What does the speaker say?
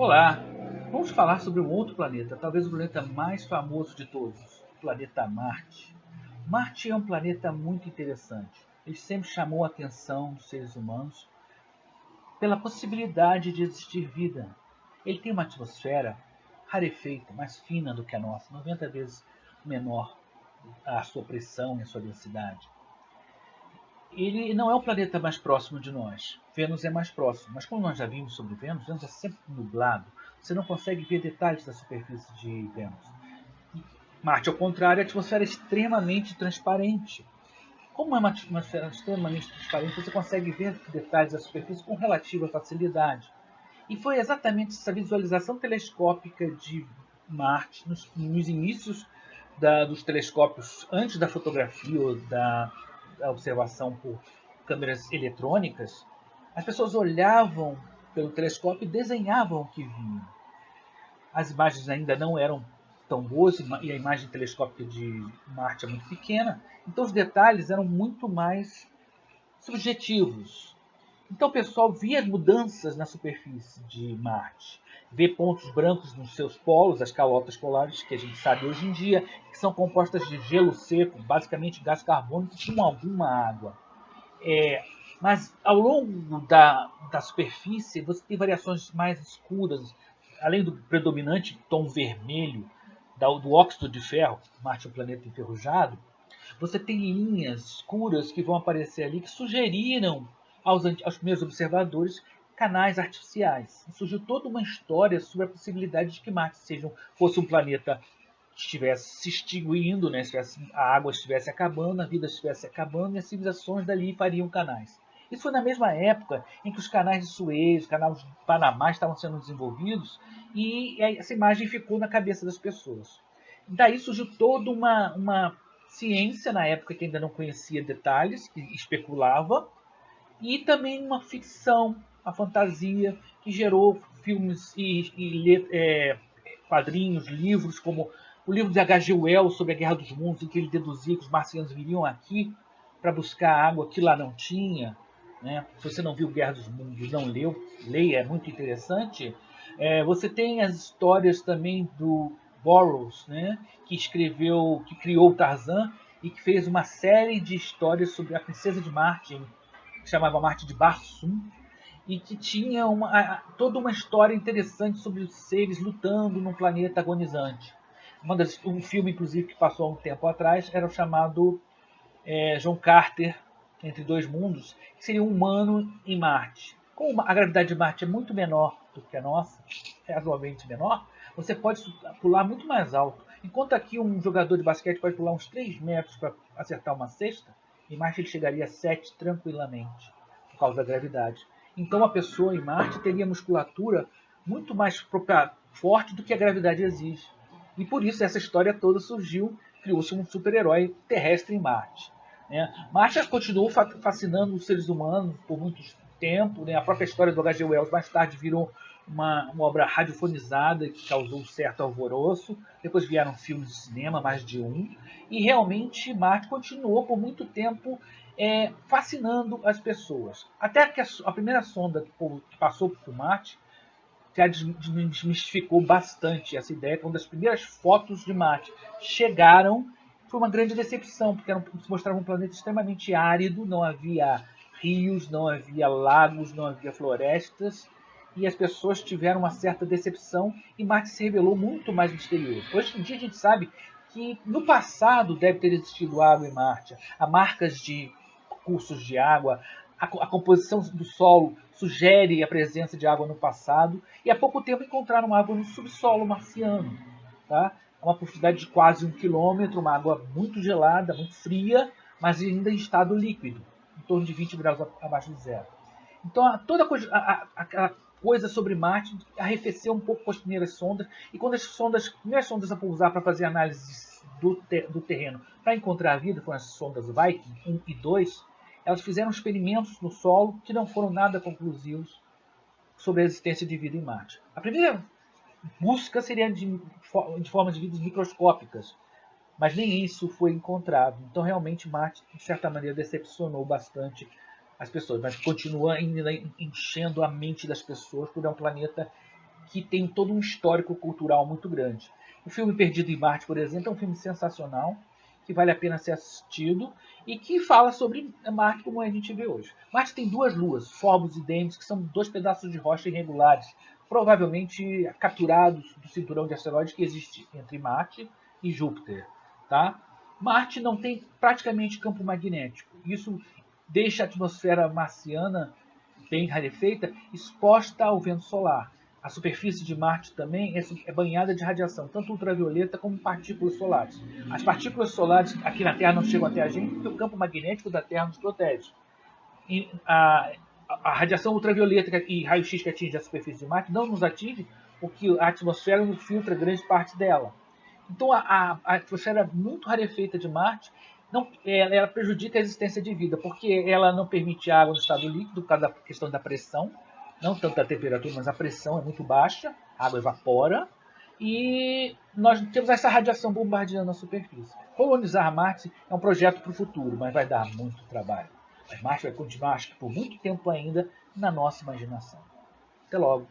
Olá, vamos falar sobre um outro planeta, talvez o planeta mais famoso de todos, o planeta Marte. Marte é um planeta muito interessante. Ele sempre chamou a atenção dos seres humanos pela possibilidade de existir vida. Ele tem uma atmosfera rarefeita, mais fina do que a nossa, 90 vezes menor a sua pressão e a sua densidade. Ele não é o planeta mais próximo de nós. Vênus é mais próximo, mas como nós já vimos sobre Vênus, Vênus é sempre nublado. Você não consegue ver detalhes da superfície de Vênus. Marte, ao contrário, a atmosfera é extremamente transparente. Como é uma atmosfera extremamente transparente, você consegue ver detalhes da superfície com relativa facilidade. E foi exatamente essa visualização telescópica de Marte, nos inícios dos telescópios, antes da fotografia ou da observação por câmeras eletrônicas, as pessoas olhavam pelo telescópio e desenhavam o que viam. As imagens ainda não eram tão boas e a imagem telescópica de Marte é muito pequena, então os detalhes eram muito mais subjetivos. Então o pessoal via mudanças na superfície de Marte, vê pontos brancos nos seus polos, as calotas polares, que a gente sabe hoje em dia, que são compostas de gelo seco, basicamente gás carbônico com alguma água. Mas ao longo da superfície você tem variações mais escuras, além do predominante tom vermelho do óxido de ferro, Marte é um planeta enferrujado, você tem linhas escuras que vão aparecer ali que sugeriram aos primeiros observadores canais artificiais. E surgiu toda uma história sobre a possibilidade de que Marte fosse um planeta que estivesse se extinguindo, né? A água estivesse acabando, a vida estivesse acabando e as civilizações dali fariam canais. Isso foi na mesma época em que os canais de Suez, o canal de Panamá estavam sendo desenvolvidos e essa imagem ficou na cabeça das pessoas. Daí surgiu toda uma ciência na época que ainda não conhecia detalhes, que especulava, e também uma ficção, a fantasia, que gerou filmes e quadrinhos, livros, como o livro de H.G. Wells sobre a Guerra dos Mundos, em que ele deduzia que os marcianos viriam aqui para buscar água que lá não tinha. Né? Se você não viu Guerra dos Mundos, não leu, leia, é muito interessante. Você tem as histórias também do Burroughs, né? Que criou Tarzan e que fez uma série de histórias sobre a princesa de Marte, que chamava Marte de Barsoom, e que tinha toda uma história interessante sobre os seres lutando num planeta agonizante. Um filme, inclusive, que passou há um tempo atrás, era o chamado John Carter, Entre Dois Mundos, que seria um humano em Marte. Como a gravidade de Marte é muito menor do que a nossa, razoavelmente menor, você pode pular muito mais alto. Enquanto aqui um jogador de basquete pode pular uns 3 metros para acertar uma cesta, em Marte ele chegaria a 7 tranquilamente, por causa da gravidade. Então a pessoa em Marte teria musculatura muito mais forte do que a gravidade exige. E por isso essa história toda surgiu, criou-se um super-herói terrestre em Marte. Né? Marte continuou fascinando os seres humanos por muito tempo. Né? A própria história do H.G. Wells mais tarde virou uma obra radiofonizada que causou um certo alvoroço. Depois vieram filmes de cinema, mais de um. E realmente Marte continuou por muito tempo fascinando as pessoas. Até que a primeira sonda que passou por Marte já desmistificou bastante essa ideia. Quando as primeiras fotos de Marte chegaram, foi uma grande decepção, porque se mostrava um planeta extremamente árido, não havia rios, não havia lagos, não havia florestas, e as pessoas tiveram uma certa decepção e Marte se revelou muito mais misterioso. Hoje em dia a gente sabe que no passado deve ter existido água em Marte. Há marcas de cursos de água, a composição do solo sugere a presença de água no passado, e há pouco tempo encontraram água no subsolo marciano. Tá? Uma profundidade de quase 1 quilômetro, uma água muito gelada, muito fria, mas ainda em estado líquido, em torno de 20 graus abaixo de zero. Então toda a coisa sobre Marte arrefeceu um pouco com as primeiras sondas, e quando as primeiras sondas a pousar para fazer análises do terreno para encontrar a vida, foram as sondas Viking 1 e 2, elas fizeram experimentos no solo que não foram nada conclusivos sobre a existência de vida em Marte. A primeira busca seria de forma de vidas microscópicas, mas nem isso foi encontrado. Então, realmente, Marte, de certa maneira, decepcionou bastante as pessoas, mas continua ainda enchendo a mente das pessoas, porque é um planeta que tem todo um histórico cultural muito grande. O filme Perdido em Marte, por exemplo, é um filme sensacional, que vale a pena ser assistido e que fala sobre Marte como a gente vê hoje. Marte tem duas luas, Phobos e Deimos, que são dois pedaços de rocha irregulares, provavelmente capturados do cinturão de asteroides que existe entre Marte e Júpiter. Tá? Marte não tem praticamente campo magnético. Isso deixa a atmosfera marciana bem rarefeita exposta ao vento solar. A superfície de Marte também é banhada de radiação, tanto ultravioleta como partículas solares. As partículas solares aqui na Terra não chegam até a gente porque o campo magnético da Terra nos protege. E a radiação ultravioleta e raio-x que atinge a superfície de Marte não nos atinge porque a atmosfera nos filtra grande parte dela. Então a atmosfera muito rarefeita de Marte ela prejudica a existência de vida, porque ela não permite água no estado líquido por causa da questão da pressão, não tanto da temperatura, mas a pressão é muito baixa, a água evapora, e nós temos essa radiação bombardeando a superfície. Colonizar Marte é um projeto para o futuro, mas vai dar muito trabalho. Mas Marte vai continuar, acho que por muito tempo ainda, na nossa imaginação. Até logo!